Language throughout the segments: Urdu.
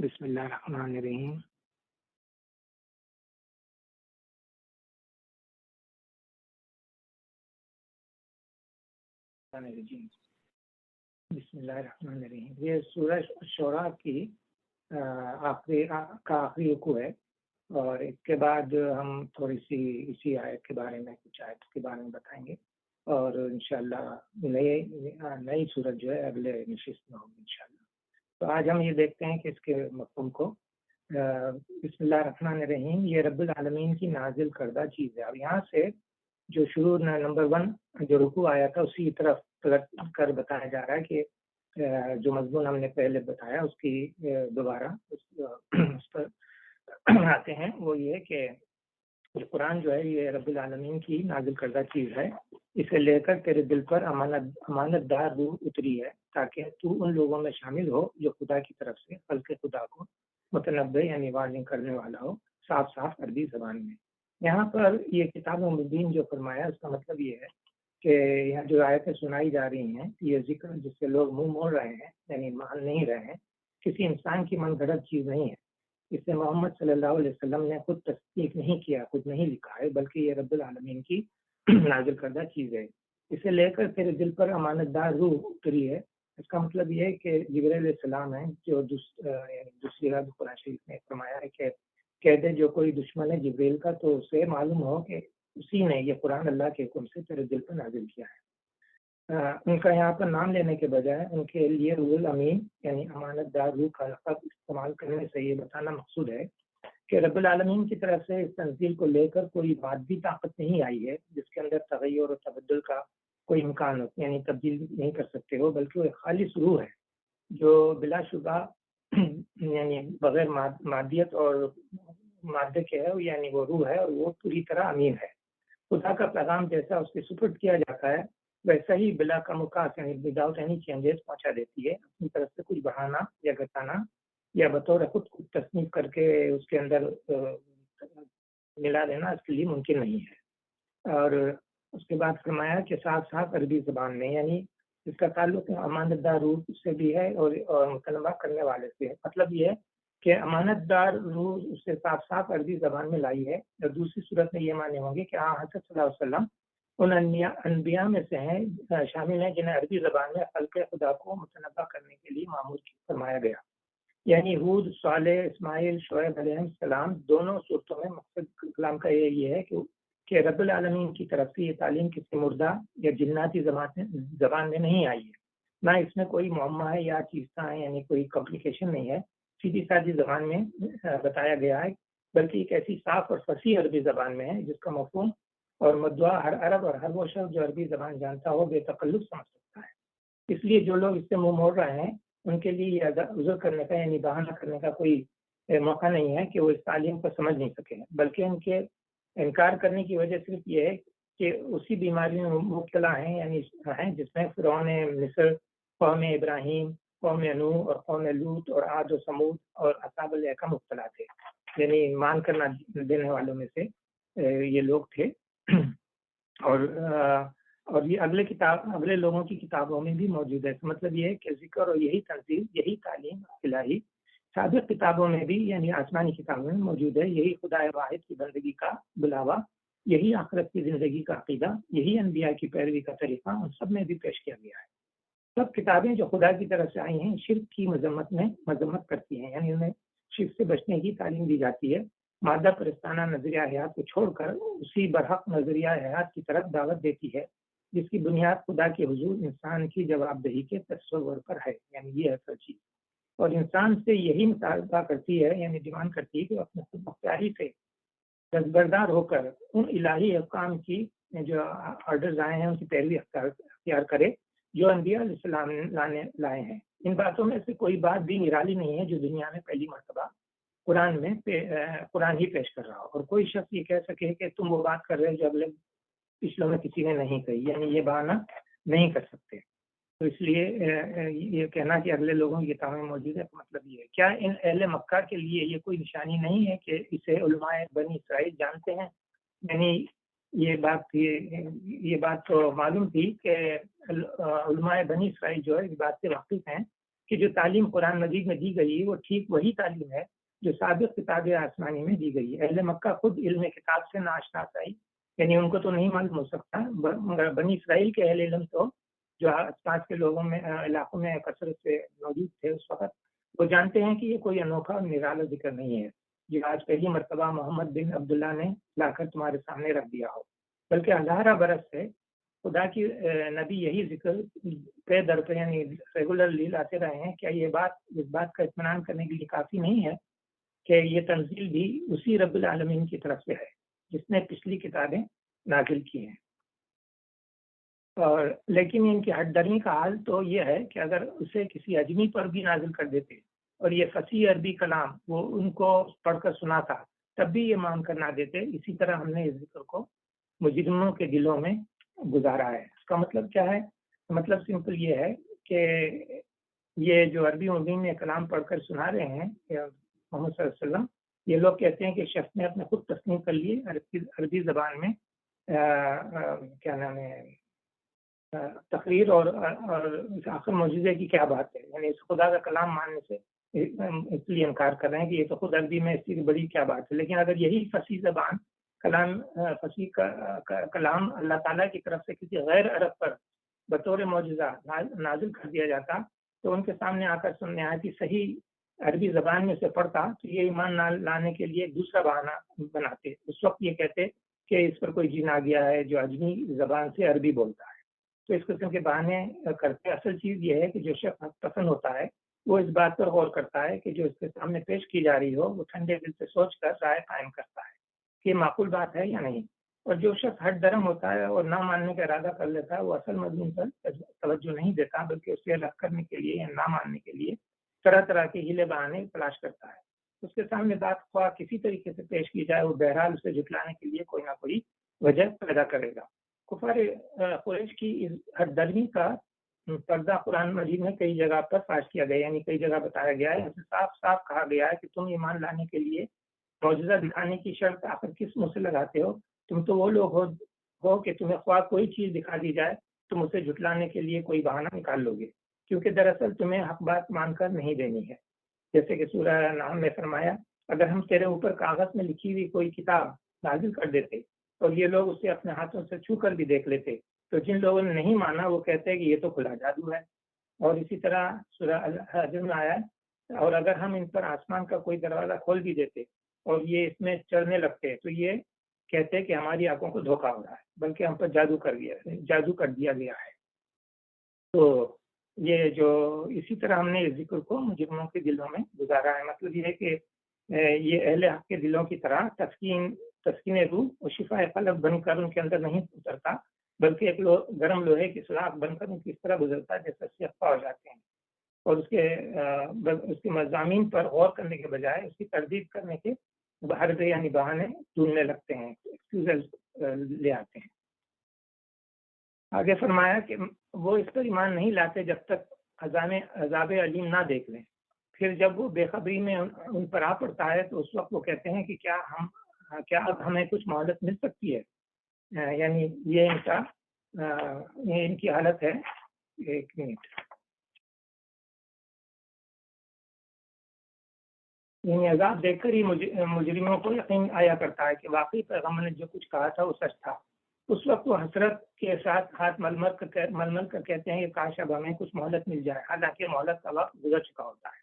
بسم اللہ الرحمن الرحیم۔ بسم اللہ الرحمن الرحیم۔ یہ سورہ شعراء کی آخری رکوع ہے، اور اس کے بعد ہم تھوڑی سی اسی آیت کے بارے میں کچھ آیت کے بارے میں بتائیں گے، اور انشاءاللہ نئی سورت جو ہے اگلے نشست میں ہوگی انشاءاللہ۔ تو آج ہم یہ دیکھتے ہیں کہ اس کے مفہوم کو۔ بسم اللہ الرحمن الرحیم، یہ رب العالمین کی نازل کردہ چیز ہے۔ اور یہاں سے جو شروع نمبر 1 جو رکوع آیا تھا اسی طرف کر بتایا جا رہا ہے کہ جو مضمون ہم نے پہلے بتایا اس کی دوبارہ اس پر آتے ہیں۔ وہ یہ کہ یہ قرآن جو ہے یہ رب العالمین کی نازل کردہ چیز ہے، اسے لے کر تیرے دل پر امانت دار روح اتری ہے تاکہ تو ان لوگوں میں شامل ہو جو خدا کی طرف سے خلق خدا کو متنبع یعنی واضح کرنے والا ہو، صاف صاف عربی زبان میں۔ یہاں پر یہ کتاب مبین جو فرمایا اس کا مطلب یہ ہے کہ یہاں جو آیتیں سنائی جا رہی ہیں یہ ذکر جس سے لوگ منہ موڑ رہے ہیں یعنی مان نہیں رہے ہیں، کسی انسان کی من گھڑت چیز نہیں ہے۔ اسے محمد صلی اللہ علیہ وسلم نے خود تصدیق نہیں کیا، خود نہیں لکھا ہے، بلکہ یہ رب العالمین کی نازل کردہ چیز ہے۔ اسے لے کر تیرے دل پر امانت دار روح اتری ہے۔ اس کا مطلب یہ ہے کہ جبرائیل علیہ السلام ہیں جو دوسری رات قرآن شریف نے فرمایا ہے کہ کہہ دے جو کوئی دشمن ہے جبرائیل کا تو اسے معلوم ہو کہ اسی نے یہ قرآن اللہ کے حکم سے تیرے دل پر نازل کیا ہے۔ ان کا یہاں پر نام لینے کے بجائے ان کے لیے روح الامین یعنی امانت دار روح کا لقب استعمال کرنے سے یہ بتانا مقصود ہے کہ رب العالمین کی طرف سے اس تنزیل کو لے کر کوئی مادی طاقت نہیں آئی ہے جس کے اندر تغیر اور تبدل کا کوئی امکان ہو، یعنی تبدیل نہیں کر سکتے ہو، بلکہ وہ ایک خالص روح ہے جو بلا شبہ یعنی بغیر مادیت اور مادے کے ہے، یعنی وہ روح ہے اور وہ پوری طرح امین ہے۔ خدا کا پیغام جیسا اس کے سپرد کیا جاتا ہے ویسا ہی بلا کمکاس یعنی وداؤٹ اینی چینجز پہنچا دیتی ہے۔ اپنی طرف سے کچھ بڑھانا یا گھٹانا یا بطور خود تصنیف کر کے اس کے اندر ملا دینا اس کے لیے ممکن نہیں ہے۔ اور اس کے بعد فرمایا کہ صاف صاف عربی زبان میں، یعنی اس کا تعلق امانت دار روح سے بھی ہے اور مطالبہ کرنے والے سے ہے۔ مطلب یہ ہے کہ امانت دار روح اسے صاف صاف عربی زبان میں لائی ہے، اور دوسری صورت میں یہ مانے ہوں گے کہ حضرت صلی اللہ علیہ وسلم ان انبیاء میں سے ہیں شامل ہیں جنہیں عربی زبان میں خلق خدا کو متنبع کرنے کے لیے معمور فرمایا گیا۔ یعنی ہود، صالح، اسماعیل، شعیب علیہ السلام دونوں صورتوں میں مقصد کلام کا یہ ہے کہ رب العالمین کی طرف سے یہ تعلیم کسی مردہ یا جناتی زبان میں نہیں آئی ہے، نہ اس میں کوئی معمہ ہے یا چیزاں ہیں، یعنی کوئی کمپلیکیشن نہیں ہے، سیدھی سادھی زبان میں بتایا گیا ہے، بلکہ ایک ایسی صاف اور فصیح عربی زبان میں ہے جس کا مفہوم اور مدعا ہر عرب اور ہر وہ شخص جو عربی زبان جانتا ہو بے تکلف سمجھ سکتا ہے۔ اس لیے جو لوگ اس سے منہ موڑ رہے ہیں ان کے لیے یہ عذر کرنے کا یعنی بہانہ کرنے کا کوئی موقع نہیں ہے کہ وہ اس تعلیم کو سمجھ نہیں سکے، بلکہ ان کے انکار کرنے کی وجہ صرف یہ ہے کہ اسی بیماری میں مبتلا ہیں، یعنی ہیں جس میں فرعون مصر، قوم ابراہیم، قوم نوح اور قوم لوط اور عاد و سمود اور اصحاب الایکہ مبتلا تھے، یعنی مان کرنا دینے والوں میں سے یہ لوگ تھے۔ اور یہ اگلے لوگوں کی کتابوں میں بھی موجود ہے۔ مطلب یہ ہے کہ ذکر اور یہی تنزیل، یہی تعلیم الہی سابق کتابوں میں بھی یعنی آسمانی کتابوں میں موجود ہے۔ یہی خدا واحد کی بندگی کا بلاوا، یہی آخرت کی زندگی کا عقیدہ، یہی انبیاء کی پیروی کا طریقہ ان سب میں بھی پیش کیا گیا ہے۔ سب کتابیں جو خدا کی طرف سے آئی ہیں شرک کی مذمت کرتی ہیں، یعنی انہیں شرک سے بچنے کی تعلیم دی جاتی ہے، مادہ پرستانہ نظریہ حیات کو چھوڑ کر اسی برحق نظریہ حیات کی طرف دعوت دیتی ہے جس کی بنیاد خدا کے حضور انسان کی جواب دہی کے تصور پر ہے، یعنی یہ اصل چیز، اور انسان سے یہی مطالبہ کرتی ہے یعنی ڈیمانڈ کرتی ہے کہ اپنے خود مختاری سے دستبردار ہو کر ان الہی حکام کی جو آرڈرز آئے ہیں ان کی پیروی اختیار کرے جو انبیاء علیہ السلام لائے ہیں۔ ان باتوں میں سے کوئی بات بھی نرالی نہیں ہے جو دنیا میں پہلی مرتبہ قرآن ہی پیش کر رہا ہو، اور کوئی شخص یہ کہہ سکے کہ تم وہ بات کر رہے ہو جو اگلے پچھلوں میں کسی نے نہیں کہی، یعنی یہ بہانہ نہیں کر سکتے۔ تو اس لیے یہ کہنا کہ اگلے لوگوں کی کتابیں موجود ہے مطلب یہ ہے۔ کیا ان اہل مکہ کے لیے یہ کوئی نشانی نہیں ہے کہ اسے علماء بنی اسرائیل جانتے ہیں؟ یعنی یہ بات تو معلوم تھی کہ علماء بنی اسرائیل جو ہے اس بات سے واقف ہیں کہ جو تعلیم قرآن مجید میں دی گئی وہ ٹھیک وہی تعلیم ہے جو سابق کتاب آسمانی میں دی گئی ہے۔ اہل مکہ خود علم کتاب سے ناشنا تھا، یعنی ان کو تو نہیں معلوم ہو سکتا، مگر بنی اسرائیل کے اہل علم تو جو آس پاس کے لوگوں میں علاقوں میں کثرت سے موجود تھے اس وقت، وہ جانتے ہیں کہ یہ کوئی انوکھا اور نرالا ذکر نہیں ہے جو آج پہلی مرتبہ محمد بن عبداللہ نے لا کر تمہارے سامنے رکھ دیا ہو، بلکہ ہزارہ برس سے خدا کی نبی یہی ذکر پے در پہ یعنی ریگولرلی لاتے رہے ہیں۔ کیا یہ بات اس بات کا اطمینان کرنے کے لیے کافی نہیں ہے کہ یہ تنزیل بھی اسی رب العالمین کی طرف سے ہے جس نے پچھلی کتابیں نازل کی ہیں؟ اور لیکن ان کی ہٹ درمی کا حال تو یہ ہے کہ اگر اسے کسی اجمی پر بھی نازل کر دیتے اور یہ فصیح عربی کلام وہ ان کو پڑھ کر سنا تھا تب بھی یہ مان کر نہ دیتے۔ اسی طرح ہم نے اس ذکر کو مجرموں کے دلوں میں گزارا ہے۔ اس کا مطلب کیا ہے؟ مطلب سمپل یہ ہے کہ یہ جو عربی مبین میں کلام پڑھ کر سنا رہے ہیں محمد صلی اللہ علیہ وسلم، یہ لوگ کہتے ہیں کہ شخص نے اپنے خود تسلیم کر لیے عربی زبان میں کیا نام ہے تقریر اور آخر معجزے کی کیا بات ہے، یعنی اس خدا کا کلام ماننے سے اس لیے انکار کر رہے ہیں کہ یہ تو خود عربی میں اس کی بڑی کیا بات ہے۔ لیکن اگر یہی فصیح زبان فصیح کلام اللہ تعالیٰ کی طرف سے کسی غیر عرب پر بطور معجزہ نازل کر دیا جاتا تو ان کے سامنے آ کر سن نہایت صحیح عربی زبان میں سے پڑھتا تو یہ ایمان لانے کے لیے ایک دوسرا بہانہ بناتے، اس وقت یہ کہتے کہ اس پر کوئی جن آ گیا ہے جو اجمی زبان سے عربی بولتا ہے۔ تو اس قسم کے بہانے کرتے اصل چیز یہ ہے کہ جو شخص پسند ہوتا ہے وہ اس بات پر غور کرتا ہے کہ جو اس کے سامنے پیش کی جا رہی ہو وہ ٹھنڈے دل سے سوچ کر رائے قائم کرتا ہے کہ یہ معقول بات ہے یا نہیں، اور جو شخص ہٹ درم ہوتا ہے اور نہ ماننے کا ارادہ کر لیتا ہے وہ اصل مضمون پر توجہ نہیں دیتا بلکہ اسے رد کرنے کے لیے یا نہ ماننے کے لیے طرح طرح کے ہیلے بہانے تلاش کرتا ہے۔ اس کے سامنے بات خواہ کسی طریقے سے پیش کی جائے وہ بہرحال اسے جھٹلانے کے لیے کوئی نہ کوئی وجہ پیدا کرے گا۔ کفار قریش کی اس ہٹ درمی کا پردہ قرآن مجید میں کئی جگہ پر فاش کیا گیا، یعنی کئی جگہ بتایا گیا ہے، اسے صاف صاف کہا گیا ہے کہ تم ایمان لانے کے لیے معجزہ دکھانے کی شرط آخر کس منہ سے لگاتے ہو؟ تم تو وہ لوگ ہو کہ تمہیں خواہ کوئی چیز دکھا دی جائے تم اسے جھٹلانے کے لیے کوئی بہانہ نکال لو گے، کیونکہ دراصل تمہیں حق بات مان کر نہیں دینی ہے۔ جیسے کہ سورہ نام میں فرمایا، اگر ہم تیرے اوپر کاغذ میں لکھی ہوئی کوئی کتاب نازل کر دیتے اور یہ لوگ اسے اپنے ہاتھوں سے چھو کر بھی دیکھ لیتے تو جن لوگوں نے نہیں مانا وہ کہتے ہیں کہ یہ تو کھلا جادو ہے۔ اور اسی طرح سورہ الحجر میں آیا، اور اگر ہم ان پر آسمان کا کوئی دروازہ کھول بھی دیتے اور یہ اس میں چڑھنے لگتے تو یہ کہتے کہ ہماری آنکھوں کو دھوکا ہو رہا ہے بلکہ ہم پر جادو کر دیا گیا ہے۔ تو یہ جو اسی طرح ہم نے اس ذکر کو مجرموں کے دلوں میں گزارا ہے، مطلب یہ ہے کہ یہ اہل حق کے دلوں کی طرح تسکین روح اور شفا قلب بن کر ان کے اندر نہیں اترتا بلکہ ایک گرم لوہے کی سوراخ بن کر ان کی اس طرح گزرتا ہے جیسے شفا ہو جاتے ہیں، اور اس کے مضامین پر غور کرنے کے بجائے اس کی تردید کرنے کے باہر سے یعنی بہانے ڈھونڈنے لگتے ہیں، ایکسکیوز لے آتے ہیں۔ آگے فرمایا کہ وہ اس پر ایمان نہیں لاتے جب تک عذاب علیم نہ دیکھ لیں، پھر جب وہ بے خبری میں ان پر آ پڑتا ہے تو اس وقت وہ کہتے ہیں کہ کیا اب ہمیں کچھ مہلت مل سکتی ہے، یعنی یہ ان کی حالت ہے۔ ایک منٹ، یعنی عذاب دیکھ کر ہی مجرموں کو یقین آیا کرتا ہے کہ واقعی پیغمبر نے جو کچھ کہا تھا وہ سچ تھا۔ اس وقت وہ حسرت کے ساتھ ہاتھ مل کر کہتے ہیں کہ کاش اب ہمیں کچھ مہلت مل جائے، حالانکہ مہلت کا وقت گزر چکا ہوتا ہے۔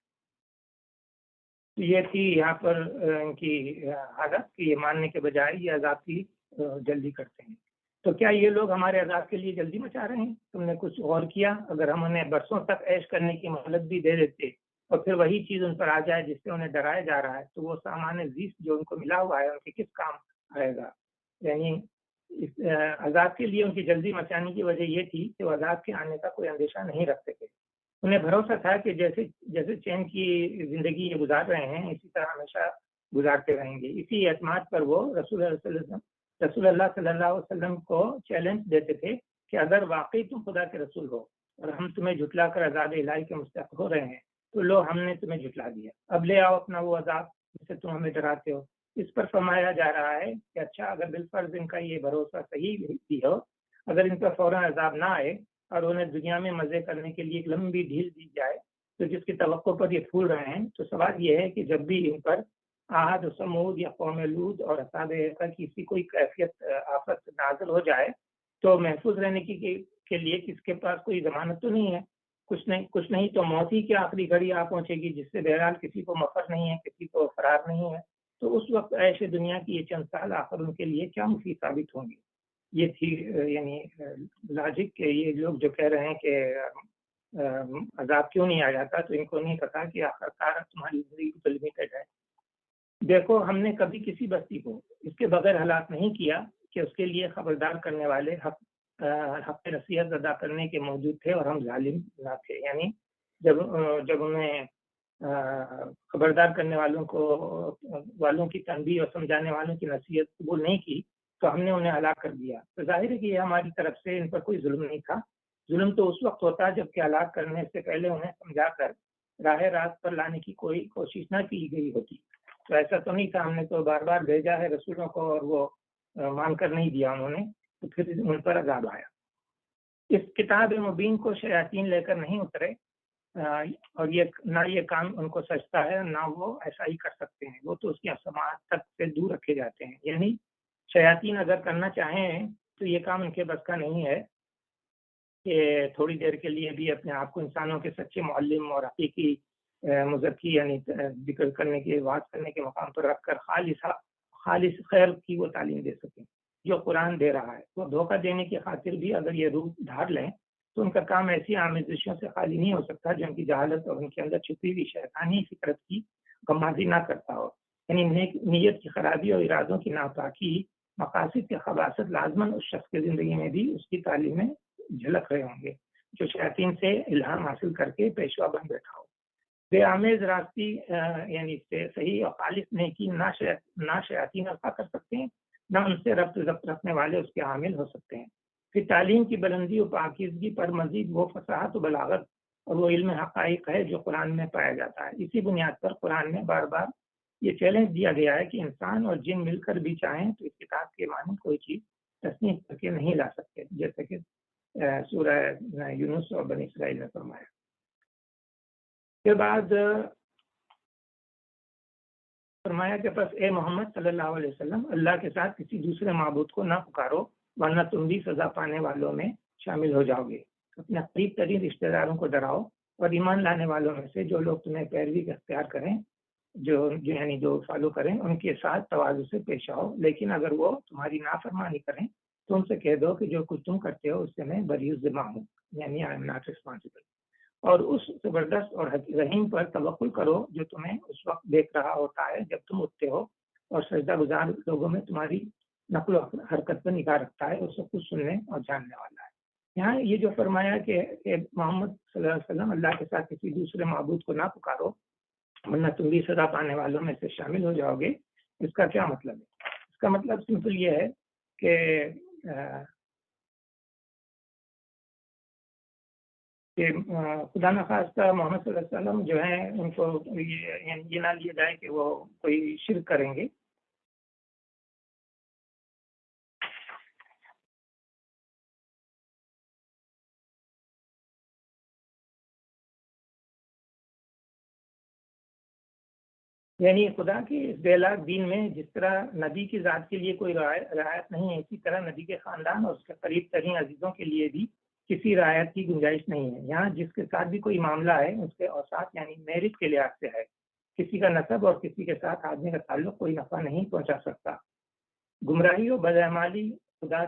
یہ تھی یہاں پر ان کی حالت کہ یہ ماننے کے بجائے یہ عذاب کی جلدی کرتے ہیں۔ تو کیا یہ لوگ ہمارے عذاب کے لیے جلدی مچا رہے ہیں؟ تم نے کچھ غور کیا؟ اگر ہم انہیں برسوں تک عیش کرنے کی مہلت بھی دے دیتے اور پھر وہی چیز ان پر آ جائے جس سے انہیں ڈرایا جا رہا ہے تو وہ سامان زیست جو ان کو ملا ہوا ہے ان کے کس کام آئے گا؟ یعنی اس عذاب کے لیے ان کی جلدی مچانے کی وجہ یہ تھی کہ وہ عذاب کے آنے کا کوئی اندیشہ نہیں رکھتے تھے۔ انہیں بھروسہ تھا کہ جیسے چین کی زندگی یہ گزار رہے ہیں اسی طرح ہمیشہ گزارتے رہیں گے۔ اسی اعتماد پر وہ رسول اللہ صلی اللہ علیہ وسلم کو چیلنج دیتے تھے کہ اگر واقعی تم خدا کے رسول ہو اور ہم تمہیں جھٹلا کر عذاب الہی کے مستحق ہو رہے ہیں تو لو ہم نے تمہیں جھٹلا دیا، اب لے آؤ اپنا وہ عذاب جس سے تم ہمیں ڈراتے ہو۔ اس پر فرمایا جا رہا ہے کہ اچھا اگر بالفرض ان کا یہ بھروسہ صحیح بھی ہو، اگر ان پر فوراً عذاب نہ آئے اور انہیں دنیا میں مزے کرنے کے لیے ایک لمبی ڈھیل دی جائے تو جس کی توقع پر یہ پھول رہے ہیں، تو سوال یہ ہے کہ جب بھی ان پر عاد و سمود یا قوم لوط اور اصحاب ایکا کی کوئی کیفیت آفت نازل ہو جائے تو محفوظ رہنے کے لیے کس کے پاس کوئی ضمانت تو نہیں ہے، کچھ نہیں تو موت ہی کی آخری گھڑی آ پہنچے گی، جس سے بہرحال کسی کو مفر نہیں ہے، کسی کو فرار نہیں ہے۔ تو اس وقت عیش دنیا کی یہ چند سال آخر ان کے لیے کیا مفید ثابت ہوں گے؟ یہ تھی یعنی لاجک کہ یہ لوگ جو کہہ رہے ہیں کہ عذاب کیوں نہیں آ جاتا، تو ان کو نہیں پتا کہ آخرکار تمہاری زندگی تو لمیٹڈ ہے۔ دیکھو، ہم نے کبھی کسی بستی کو اس کے بغیر ہلاک نہیں کیا کہ اس کے لیے خبردار کرنے والے حق نصیحت ادا کرنے کے موجود تھے اور ہم ظالم نہ تھے۔ یعنی جب انہیں خبردار کرنے والوں کی تنبیہ اور سمجھانے والوں کی نصیحت قبول نہیں کی تو ہم نے انہیں ہلاک کر دیا۔ تو ظاہر ہے کہ یہ ہماری طرف سے ان پر کوئی ظلم نہیں تھا۔ ظلم تو اس وقت ہوتا جب کہ ہلاک کرنے سے پہلے انہیں سمجھا کر راہ راست پر لانے کی کوئی کوشش نہ کی گئی ہوتی۔ تو ایسا تو نہیں تھا، ہم نے تو بار بار بھیجا ہے رسولوں کو اور وہ مان کر نہیں دیا انہوں نے، تو پھر ان پر عذاب آیا۔ اس کتاب مبین کو شیاطین لے کر نہیں اترے، اور نہ یہ کام ان کو سجتا ہے، نہ وہ ایسا ہی کر سکتے ہیں، وہ تو اس کی سماعت تک سے دور رکھے جاتے ہیں۔ یعنی شیاطین اگر کرنا چاہیں تو یہ کام ان کے بس کا نہیں ہے کہ تھوڑی دیر کے لیے بھی اپنے آپ کو انسانوں کے سچے معلم اور حقیقی مزکی یعنی ذکر کرنے کے بات کرنے کے مقام پر رکھ کر خالص خیر کی وہ تعلیم دے سکیں جو قرآن دے رہا ہے۔ وہ دھوکہ دینے کی خاطر بھی اگر یہ روح دھار لیں تو ان کا کام ایسی آمیزشوں سے خالی نہیں ہو سکتا جو ان کی جہالت اور ان کے اندر چھپی ہوئی شیطانی فطرت کی غمازی نہ کرتا ہو۔ یعنی نیت کی خرابی اور ارادوں کی ناپاکی، مقاصد کی خباثت لازماً اس شخص کی زندگی میں بھی اس کی تعلیمیں جھلک رہے ہوں گے جو شیاطین سے الہام حاصل کر کے پیشوا بن بیٹھا ہو۔ بے آمیز راستی یعنی صحیح اور خالص نیکی نہ شیاطین عطا کر سکتے ہیں، نہ ان سے ربط ضبط رکھنے والے اس کے عامل ہو سکتے ہیں۔ پھر تعلیم کی بلندی و پاکیزگی پر مزید وہ فصاحت و بلاغت اور وہ علم حقائق ہے جو قرآن میں پایا جاتا ہے۔ اسی بنیاد پر قرآن میں بار بار یہ چیلنج دیا گیا ہے کہ انسان اور جن مل کر بھی چاہیں تو اس کتاب کے معنی کوئی چیز تصنیف کر کے نہیں لا سکتے، جیسے کہ سورہ یونس اور بنی اسرائیل نے فرمایا۔ کے بعد فرمایا کہ پس اے محمد صلی اللہ علیہ وسلم اللہ کے ساتھ کسی دوسرے معبود کو نہ پکارو ورنہ تم بھی سزا پانے والوں میں شامل ہو جاؤ گے۔ اپنے قریب ترین رشتہ داروں کو ڈراؤ اور ایمان لانے والوں میں سے جو لوگ تمہیں پیروی اختیار کریں یعنی جو فالو کریں ان کے ساتھ تواضع سے پیش آؤ، لیکن اگر وہ تمہاری نافرمانی کریں تو ان سے کہہ دو کہ جو کچھ تم کرتے ہو اس سے میں بری ذمہ ہوں، یعنی آئی ایم ناٹ ریسپانسبل۔ اور اس زبردست اور رحیم پر توکل کرو جو تمہیں اس وقت دیکھ رہا ہوتا ہے جب تم اٹھتے ہو اور سجدہ گزار لوگوں میں تمہاری نقل و حرکت پر نگاہ رکھتا ہے، اس کو کچھ سننے اور جاننے والا ہے۔ یہاں یہ جو فرمایا کہ محمد صلی اللہ علیہ وسلم اللہ کے ساتھ کسی دوسرے معبود کو نہ پکارو ورنہ تم بھی سزا پانے والوں میں سے شامل ہو جاؤ گے، اس کا کیا مطلب ہے؟ اس کا مطلب سمپل یہ ہے کہ خدا نخواستہ محمد صلی اللہ علیہ وسلم جو ہیں ان کو یہ نہ لیا جائے کہ وہ کوئی شرک کریں گے۔ یعنی خدا کے اس بے لاک دین میں جس طرح نبی کی ذات کے لیے کوئی رعایت نہیں ہے، اسی طرح نبی کے خاندان اور اس کے قریب ترین عزیزوں کے لیے بھی کسی رعایت کی گنجائش نہیں ہے۔ یہاں جس کے ساتھ بھی کوئی معاملہ ہے اس کے اوساط یعنی میرٹ کے لحاظ سے ہے، کسی کا نسب اور کسی کے ساتھ آدمی کا تعلق کوئی نفع نہیں پہنچا سکتا۔ گمراہی و بدعمالی خدا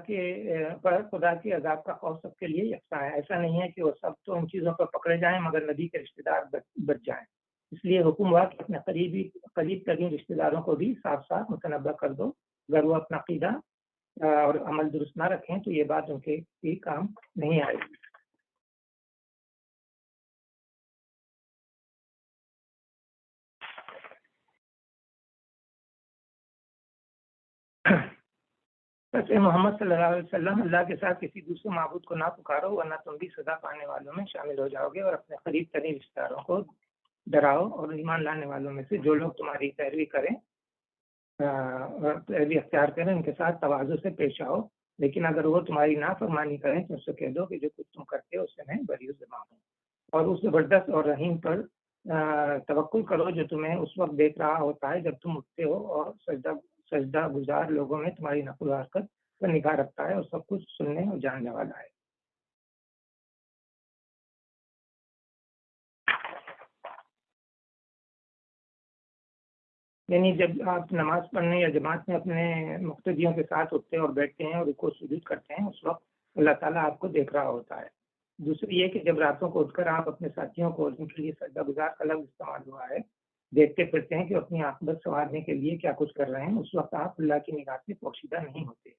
کے عذاب کا خوف سب کے لیے یکساں ہے۔ ایسا نہیں ہے کہ وہ سب تو ان چیزوں پر پکڑے جائیں مگر نبی کے رشتہ دار بچ جائیں۔ اس لیے حکم ہوا کہ اپنے قریب ترین رشتہ داروں کو بھی صاف صاف متنبع کر دو، اگر وہ اپنا عقیدہ اور عمل درست نہ رکھیں تو یہ بات ان کے بھی کام نہیں آئے گی۔ بس اے محمد صلی اللہ علیہ وسلم اللہ کے ساتھ کسی دوسرے معبود کو نہ پکارو ورنہ تم بھی سزا پانے والوں میں شامل ہو جاؤ گے، اور اپنے قریب ترین رشتہ داروں کو ڈراؤ اور ایمان لانے والوں میں سے جو لوگ تمہاری پیروی کریں اور پیروی اختیار کریں ان کے ساتھ تواضع سے پیش آؤ، لیکن اگر وہ تمہاری نافرمانی کریں تو اس سے کہہ دو کہ جو کچھ تم کرتے ہو اس سے میں بری ذمہ ہوں۔ اور اس زبردست اور رحیم پر توکل کرو جو تمہیں اس وقت دیکھ رہا ہوتا ہے جب تم اٹھتے ہو، اور سجدہ گزار لوگوں میں تمہاری نقل و حرکت پر نگاہ رکھتا ہے اور سب کچھ سننے اور جاننے والا ہے۔ یعنی جب آپ نماز پڑھنے یا جماعت میں اپنے مقتدیوں کے ساتھ اٹھتے اور بیٹھتے ہیں اور رکوع سجود کرتے ہیں، اس وقت اللہ تعالیٰ آپ کو دیکھ رہا ہوتا ہے۔ دوسری یہ کہ جب راتوں کو اٹھ کر آپ اپنے ساتھیوں کو، جن کے لیے سجدہ گزار کا لفظ استعمال ہوا ہے، دیکھتے پھرتے ہیں کہ اپنی عاقبت سنوارنے کے لیے کیا کچھ کر رہے ہیں، اس وقت آپ اللہ کی نگاہ سے پوشیدہ نہیں ہوتے۔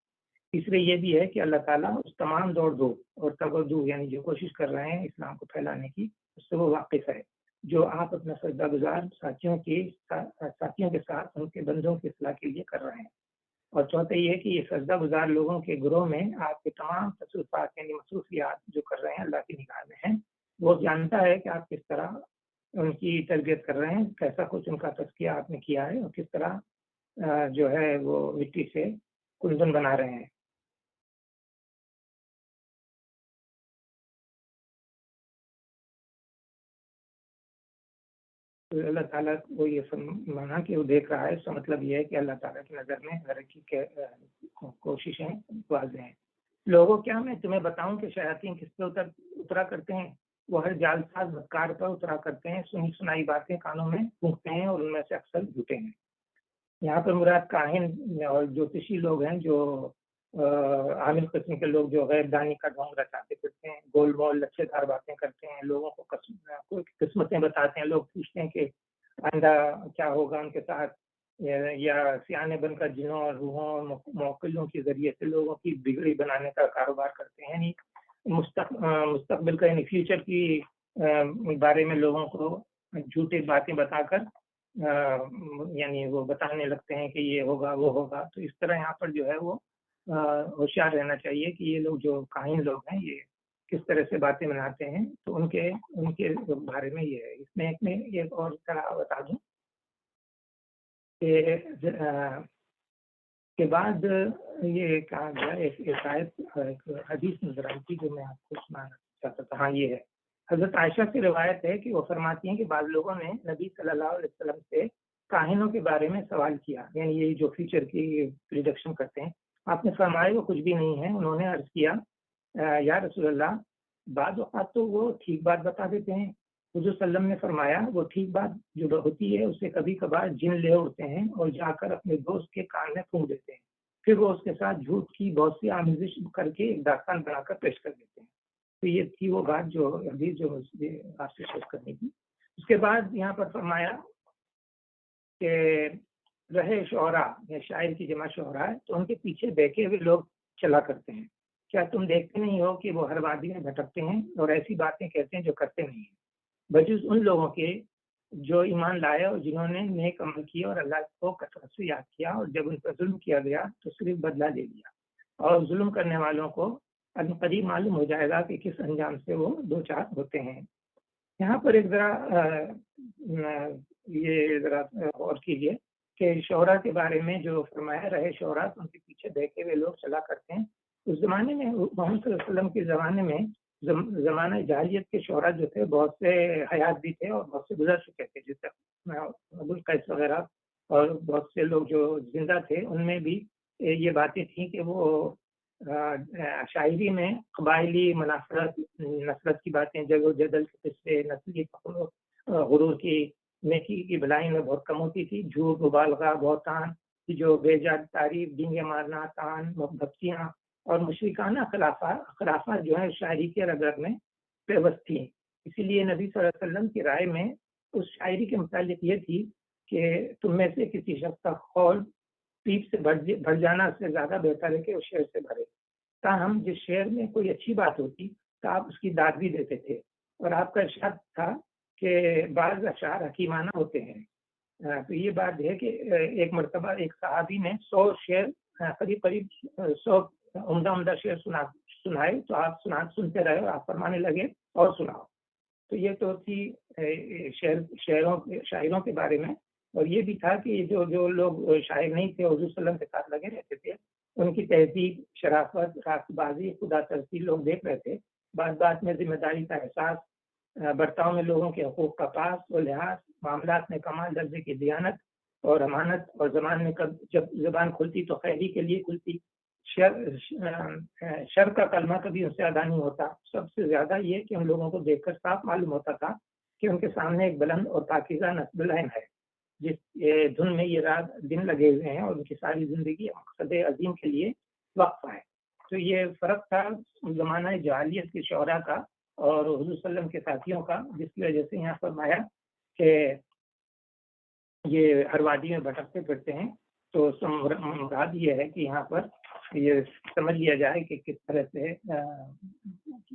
تیسرے یہ بھی ہے کہ اللہ تعالیٰ اس تمام دوڑ دھوپ اور تگدو یعنی جو کوشش کر رہے ہیں اسلام کو پھیلانے کی، اس سے وہ واقف ہے، جو آپ اپنا سجدہ گزار ساتھیوں کے ساتھ ان کے بندوں کی اصلاح کے لیے کر رہے ہیں۔ اور چوتھا یہ کہ یہ سجدہ گزار لوگوں کے گروہ میں آپ کے تمام تصرفات یعنی مصروفیات جو کر رہے ہیں اللہ کی نگاہ میں ہیں، وہ جانتا ہے کہ آپ کس طرح ان کی تربیت کر رہے ہیں، کیسا کچھ ان کا تزکیہ آپ نے کیا ہے، اور کس طرح جو ہے وہ مٹی سے کندن بنا رہے ہیں۔ تو اللہ تعالیٰ کو یہ مانا کہ وہ دیکھ رہا ہے، اس کا مطلب یہ ہے کہ اللہ تعالیٰ کی نظر میں ہر ایک کی کوششیں واضح ہیں۔ لوگوں کیا میں تمہیں بتاؤں کہ شیاطین کس پہ اترا کرتے ہیں؟ وہ ہر جال ساز بدکار پر اترا کرتے ہیں، سنی سنائی باتیں کانوں میں پھونکتے ہیں اور ان میں سے اکثر جھوٹے ہیں۔ یہاں پر مراد کاہن اور جوتشی لوگ ہیں، جو عامل قسم کے لوگ جو غیر دانی کا ڈھونگ رچاتے پھرتے ہیں، گول مول لچھے دار باتیں کرتے ہیں، لوگوں کو قسمتیں بتاتے ہیں، لوگ پوچھتے ہیں کہ آئندہ کیا ہوگا ان کے ساتھ، یا سیانے بن کر جنوں اور روحوں اور موکلوں کے ذریعے سے لوگوں کی بگڑی بنانے کا کاروبار کرتے ہیں، یعنی مستقبل کا یعنی فیوچر کی بارے میں لوگوں کو جھوٹی باتیں بتا کر یعنی وہ بتانے لگتے ہیں کہ یہ ہوگا وہ ہوگا۔ تو اس طرح یہاں پر جو ہے وہ ہوشیار رہنا چاہیے کہ یہ لوگ جو کاہن لوگ ہیں یہ کس طرح سے باتیں بناتے ہیں، تو ان کے بارے میں یہ ہے۔ اس میں ایک اور طرح بتا دوں کہ بعد یہ کہا گیا، ایک آیت ایک حدیث نظر آئی تھی جو میں آپ کو سنانا چاہتا تھا۔ ہاں، یہ ہے حضرت عائشہ سے روایت ہے کہ وہ فرماتی ہیں کہ بعض لوگوں نے نبی صلی اللہ علیہ وسلم سے کاہنوں کے بارے میں سوال کیا، یعنی یہ جو فیوچر کی پریڈکشن کرتے ہیں۔ آپ نے فرمایا وہ کچھ بھی نہیں ہے۔ انہوں نے عرض کیا یا رسول اللہ، بعض اوقات تو وہ ٹھیک بات بتا دیتے ہیں۔ حضور صلی اللہ علیہ وسلم نے فرمایا وہ ٹھیک بات جو ہوتی ہے اسے کبھی کبھار جن لے اڑتے ہیں اور جا کر اپنے دوست کے کان میں پھونک دیتے ہیں، پھر وہ اس کے ساتھ جھوٹ کی بہت سی آمیزش کر کے ایک داستان بنا کر پیش کر دیتے ہیں۔ تو یہ تھی وہ بات جو حدیث جو آپ سے شیئر کرنی تھی۔ اس کے بعد یہاں پر فرمایا کہ رہے شعراء یا شاعر کی جمع شعراء ہے تو ان کے پیچھے بیٹھے ہوئے لوگ چلا کرتے ہیں، کیا تم دیکھتے نہیں ہو کہ وہ ہر وادی میں بھٹکتے ہیں اور ایسی باتیں کہتے ہیں جو کرتے نہیں ہیں، بجز ان لوگوں کے جو ایمان لائے اور جنہوں نے نیک عمل کیا اور اللہ کو کثرت سے یاد کیا، اور جب ان پر ظلم کیا گیا تو صرف بدلہ لے لیا، اور ظلم کرنے والوں کو قریب معلوم ہو جائے گا کہ کس انجام سے وہ دو چار ہوتے ہیں۔ یہاں پر ایک ذرا غور کیجیے کہ شعراء کے بارے میں جو فرمایا رہے شعراء ان کے پیچھے بیٹھے ہوئے لوگ چلا کرتے ہیں۔ اس زمانے میں محمد صلی اللہ علیہ وسلم کے زمانے میں زمانہ جاہلیت کے شعراء جو تھے بہت سے حیات بھی تھے اور بہت سے گزر چکے تھے، جیسے ابوالقیس وغیرہ، اور بہت سے لوگ جو زندہ تھے ان میں بھی یہ باتیں تھیں کہ وہ شاعری میں قبائلی منافرت، نفرت کی باتیں، جگ و جدل کے قصے، نسلی فخر و غرور کی، نیکی کی بھلائی میں بہت کم ہوتی تھی، جھوٹ، مبالغہ، بہتان کی جو بے جاد تعریف، ڈینگے مارنا، تان، بھکتیاں اور مشرکانہ خرافات جو ہے شاعری کے رگ رگ میں پیوست تھیں۔ اسی لیے نبی صلی اللہ علیہ وسلم کی رائے میں اس شاعری کے متعلق یہ تھی کہ تم میں سے کسی شخص کا قول پیپ سے بھر جانا اس سے زیادہ بہتر ہے کہ اس شعر سے بھرے۔ تاہم جس شعر میں کوئی اچھی بات ہوتی تو آپ اس کی داد بھی دیتے تھے، اور آپ کا ارشاد تھا کہ بعض اشعار حکیمانہ ہوتے ہیں۔ تو یہ بات ہے کہ ایک مرتبہ ایک صحابی نے 100 شعر قریب 100 عمدہ شعر سنائے، تو آپ سنتے رہے اور آپ فرمانے لگے اور سناؤ۔ تو یہ تو تھی شاعروں کے بارے میں۔ اور یہ بھی تھا کہ جو لوگ شاعر نہیں تھے حضور صلی اللہ علیہ وسلم کے ساتھ لگے رہتے تھے، ان کی تہذیب، شرافت، راست بازی، خدا ترسی لوگ دیکھ رہے تھے، بات بات میں ذمہ داری کا احساس، برتاؤ میں لوگوں کے حقوق کا پاس و لحاظ، معاملات میں کمال درجے کی دیانت اور امانت، اور زبان میں جب زبان کھلتی تو خیری کے لیے کھلتی، شر کا کلمہ کبھی ان سے ادا نہیں ہوتا۔ سب سے زیادہ یہ کہ ان لوگوں کو دیکھ کر صاف معلوم ہوتا تھا کہ ان کے سامنے ایک بلند اور پاکیزہ نصب العین ہے، جس دھن میں یہ رات دن لگے ہوئے ہیں، اور ان کی ساری زندگی مقصد عظیم کے لیے وقف ہے۔ تو یہ فرق تھا زمانہ جاہلیت کے شعراء کا اور حضور صلی اللہ علیہ وسلم کے ساتھیوں کا، جس کی وجہ سے یہاں فرمایا کہ یہ ہر وادی میں بھٹکتے پھرتے ہیں۔ تو مراد یہ ہے کہ یہاں پر یہ سمجھ لیا جائے کہ کس طرح سے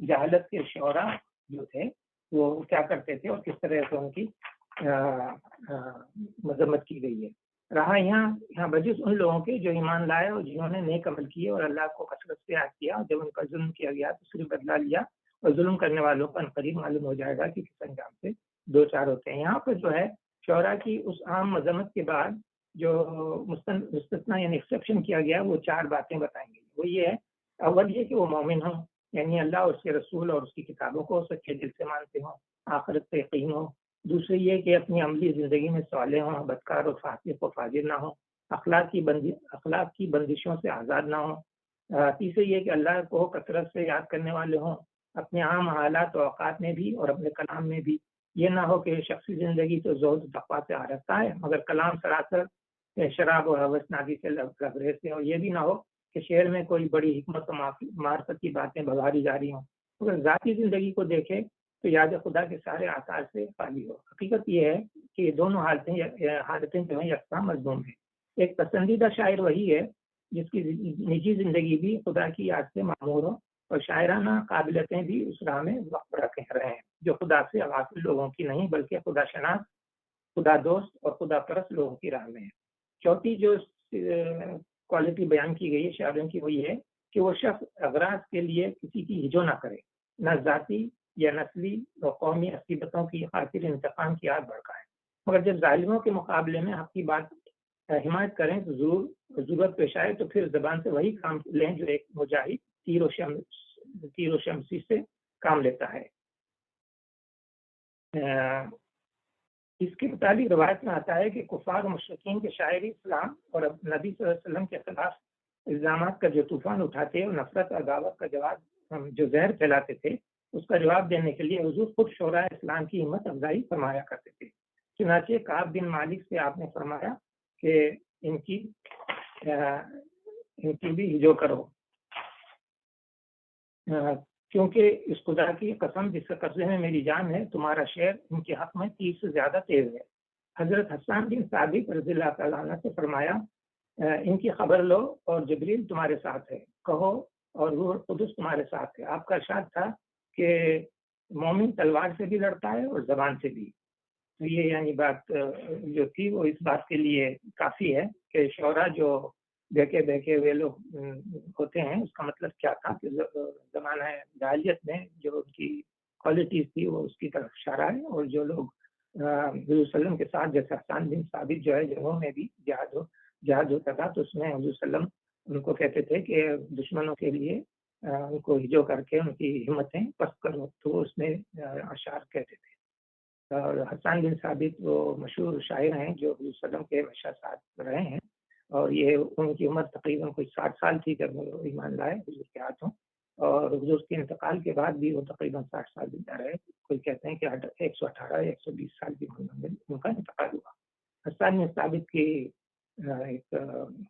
جہالت کے شعراء جو تھے وہ کیا کرتے تھے اور کس طرح سے ان کی مذمت کی گئی ہے۔ رہا یہاں بجز ان لوگوں کے جو ایمان لائے اور جنہوں نے نیک عمل کیے اور اللہ کو کثرت سے یاد کیا، جب ان کا ظلم کیا گیا تو صرف بدلہ لیا، اور ظلم کرنے والوں کا عنقریب معلوم ہو جائے گا کہ کس انجام سے دو چار ہوتے ہیں۔ یہاں پر جو ہے شعراء کی اس عام مذمت کے بعد جو مستثنا یعنی ایکسیپشن کیا گیا وہ چار باتیں بتائیں گے۔ وہ یہ ہے، اول یہ کہ وہ مومن ہوں، یعنی اللہ اور اس کے رسول اور اس کی کتابوں کو سچے دل سے مانتے ہوں، آخرت پہ یقین ہو۔ دوسرے یہ کہ اپنی عملی زندگی میں صالح ہوں، بدکار اور فاسق و فاجر نہ ہوں، اخلاق کی بندشوں سے آزاد نہ ہوں۔ تیسرے یہ کہ اللہ کو کثرت سے یاد کرنے والے ہوں، اپنے عام حالات و اوقات میں بھی اور اپنے کلام میں بھی۔ یہ نہ ہو کہ شخصی زندگی تو زہد و تقویٰ سے آراستہ ہے، مگر کلام سراسر شراب و حوث ناکی سے لبریز سے، اور یہ بھی نہ ہو کہ شعر میں کوئی بڑی حکمت و معرفت کی باتیں بغاری جاری ہوں، مگر ذاتی زندگی کو دیکھے تو یاد خدا کے سارے آثار سے خالی ہو۔ حقیقت یہ ہے کہ یہ دونوں حالتیں جو ہیں یکساں مضموم ہیں۔ ایک پسندیدہ شاعر وہی ہے جس کی نجی زندگی بھی خدا کی یاد سے معمور ہو، اور شاعرانہ قابلیتیں بھی اس راہ میں وقف رہے ہیں جو خدا سے غافل لوگوں کی نہیں بلکہ خدا شناس، خدا دوست اور خدا پرست لوگوں کی راہ میں ہے۔ چوتھی جو کوالٹی بیان کی گئی ہے شاعروں کی وہ یہ ہے کہ وہ شخص اغراض کے لیے کسی کی ہجو نہ کرے، نہ ذاتی یا نسلی و قومی عصیبتوں کی خاطر انتقام کی آگ بھڑکائے، مگر جب ظالموں کے مقابلے میں حق کی بات حمایت کریں تو ضرورت پیش آئے تو پھر زبان سے وہی کام لیں جو ایک مجاہد تیر و شمسی سے کام لیتا ہے۔ اس کے متعلق روایت میں آتا ہے کہ کفار و مشرکین کے شاعر اسلام اور نبی صلی اللہ علیہ وسلم کے خلاف الزامات کا جو طوفان اٹھاتے اور نفرت اور عداوت کا جواب جو زہر پھیلاتے تھے، اس کا جواب دینے کے لیے حضور خود شعراء اسلام کی ہمت افزائی فرمایا کرتے تھے۔ چنانچہ کعب بن مالک سے آپ نے فرمایا کہ ان کی بھی ہجو کرو، کیونکہ اس خدا کی قسم جس کے قبضے میں میری جان ہے، تمہارا شعر ان کے حق میں تیر سے زیادہ تیز ہے۔ حضرت حسان بن ثابت رضی اللہ تعالیٰ عنہ سے فرمایا ان کی خبر لو اور جبریل تمہارے ساتھ ہے، کہو اور روح القدس تمہارے ساتھ ہے۔ آپ کا ارشاد تھا کہ مومن تلوار سے بھی لڑتا ہے اور زبان سے بھی۔ تو یہ یعنی بات جو تھی وہ اس بات کے لیے کافی ہے کہ شعراء جو بہکے ہوئے لوگ ہوتے ہیں، اس کا مطلب کیا تھا کہ زمانہ جاہلیت میں جو ان کی کوالٹیز تھی وہ اس کی طرف اشارہ ہے، اور جو لوگ حضور صلی اللہ علیہ وسلم کے ساتھ جیسے حسان بن ثابت جو ہے جنگوں میں بھی جہاد ہوتا تھا تو اس میں حضور صلی اللہ علیہ وسلم ان کو کہتے تھے کہ دشمنوں کے لیے ان کو ہجو کر کے ان کی ہمتیں پست کرو، تو اس میں اشعار کہتے تھے۔ اور حسان بن ثابت وہ مشہور شاعر ہیں جو حضور صلی اللہ علیہ وسلم کے ہمیشہ ساتھ رہے ہیں، اور یہ ان کی عمر تقریباً کوئی 60 سال تھی جب وہ ایمان لائے حضور کے ہاتھوں، اور حضور کے انتقال کے بعد بھی وہ تقریباً 60 سال زندہ رہے۔ کوئی کہتے ہیں کہ 118 یا 120 سال کی عمر میں ان کا انتقال ہوا۔ حسان بن ثابت کی ایک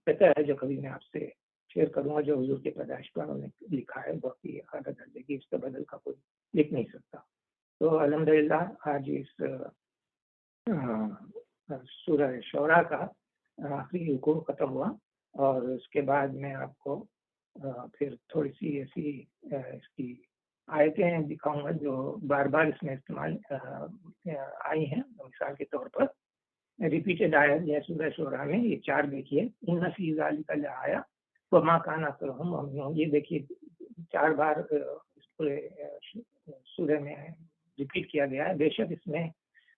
قطعہ ہے جو کبھی میں آپ سے شیئر کروں گا، جو حضور کے پیدائش پر انہوں نے لکھا ہے، بہت ہی اعلیٰ درجے کی، اس کا بدل کا کوئی لکھ نہیں سکتا۔ تو الحمدللہ آج اس سورہ شعراء کا آخری رکوع ختم ہوا، اور اس کے بعد میں آپ کو پھر تھوڑی سی ایسی اس کی آیتیں دکھاؤں گا جو بار بار اس میں استعمال آئی ہیں۔ مثال کے طور پر ریپیٹڈ آیت ہے سورہ شعراء میں، یہ 4 دیکھیے، ان فی ذلک لآیہ وما کان اکثرهم مؤمنین، یہ دیکھیے 4 بار اس پورے سورہ میں ریپیٹ کیا گیا ہے۔ بے شک اس میں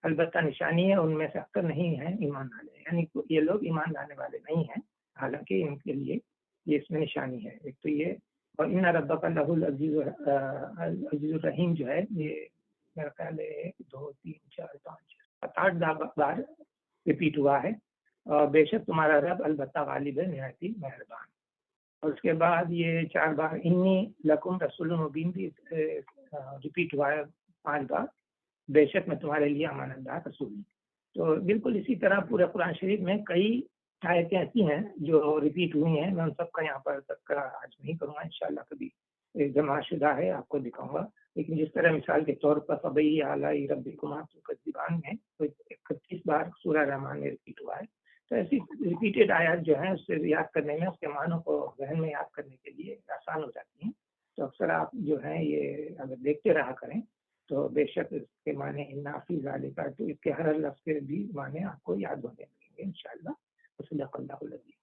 البتہ نشانی ہے، ان میں سے اکثر نہیں ہیں ایمان والے، یعنی یہ لوگ ایمان لانے والے نہیں ہیں، حالانکہ ان کے لیے یہ اس میں نشانی ہے۔ ایک تو یہ، اور ان ربک لہ العزیز الرحیم جو ہے، یہ میرا خیال ہے 1 2 3 4 5 7 8 بار ریپیٹ ہوا ہے، اور بے شک تمہارا رب البتہ غالب ہے، نہایت ہی مہربان۔ اور اس کے بعد یہ 4 بار انی لکم رسول مبین بھی ریپیٹ ہوا ہے 5 بار، بے شک میں تمہارے لیے امانت دار رسول ہوں۔ تو بالکل اسی طرح پورے قرآن شریف میں کئی آیتیں ایسی ہیں جو ریپیٹ ہوئی ہیں، میں ان سب کا یہاں پر تذکرہ آج نہیں کروں گا، انشاءاللہ کبھی جمع شدہ ہے آپ کو دکھاؤں گا، لیکن جس طرح مثال کے طور پر فبئی اعلیٰ ربکما تکذبان میں 31 بار سورہ رحمان میں ریپیٹ ہوا ہے۔ تو ایسی ریپیٹیڈ آیات جو ہیں اس سے یاد کرنے میں، اس کے معنوں کو ذہن میں یاد کرنے کے لیے آسان ہو جاتی ہیں۔ تو اکثر آپ جو ہیں یہ اگر دیکھتے رہا کریں تو بے شک اس کے معنی نافی ذالکہ، تو اس کے ہر لفظ کے بھی معنی آپ کو یاد ہونے لگیں گے انشاءاللہ۔ صدق اللہ العظیم۔